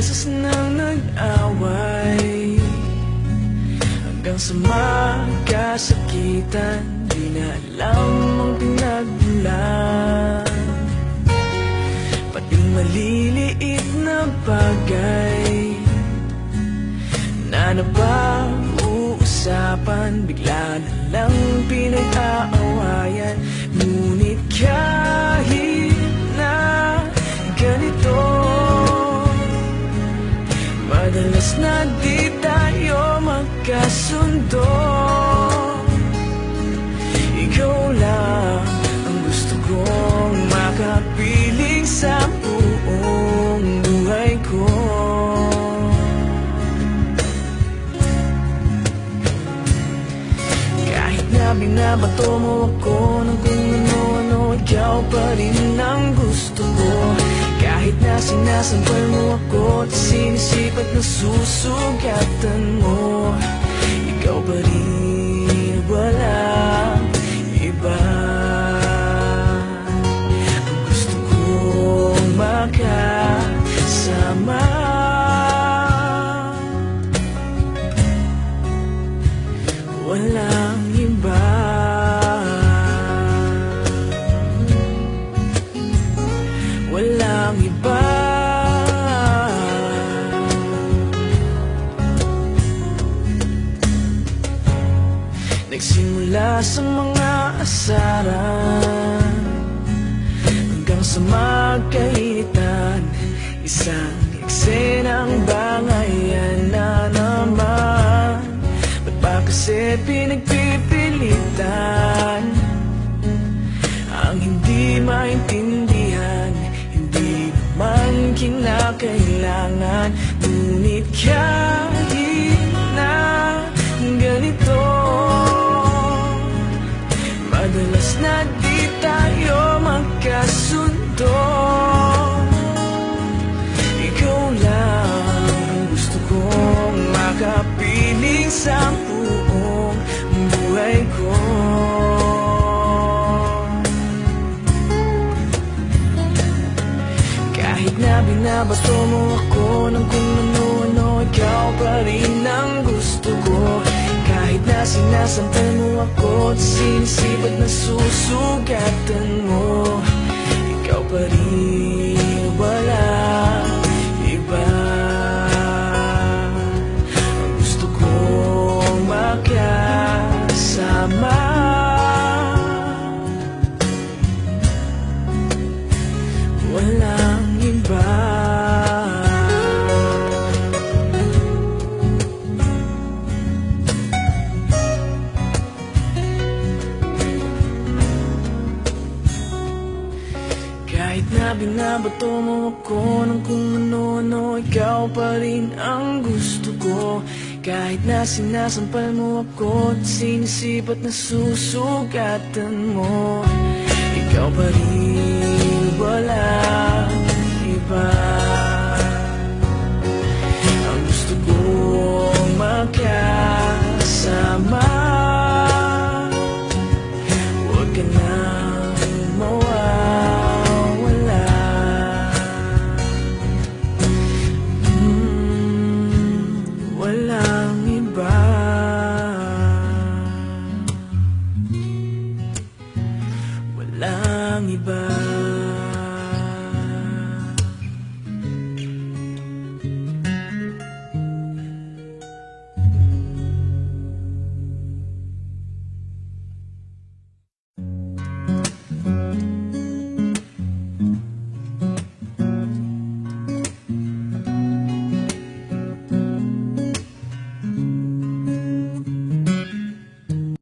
beses nang nag-away, hanggang sa magkasakitan. Di na alam ang pinagmulan, pating maliliit na bagay na napag-uusapan, bigla na lang pinag-aawayan. Ngunit kahit na ganito, madalas na di tayo magkasundo. Ikaw lang ang gusto kong makapiling sa buong buhay ko. Kahit na binabato mo ako ng kung ano-ano, ikaw pa rin ang gusto ko. Kahit na sinasampal mo ako at sinisipat na susugatan mo, ikaw pa rin, walang iba. Ang gusto kong makasama, walang iba. Walang iba. Nagsimula sa mga asaran, hanggang sa magkainitan, isang eksenang bangayan na naman. Ba't ba kasi pinagpipilitan ang hindi maintindihan? Hindi naman kinakailangan. Ngunit kahit na ganito, madalas na di tayo magkasundo. Ikaw lang ang gusto kong makapiling sa buong buhay ko. Kahit na binabato mo ako ng kung ano-ano, ikaw pa rin ang gusto ko. Kahit na sinasampal mo ako at sinisipat na susugatan mo, ikaw pa rin, walang iba. Ang gusto kong makasama, walang iba. Kahit na binabato mo ako ng kung ano-ano, ikaw pa rin ang gusto ko. Kahit na sinasampal mo ako at sinisipat na susugatan mo, ikaw pa rin, walang iba. Ang gusto kong makasama, huwag ka nang mawawala. Walang iba. Walang iba.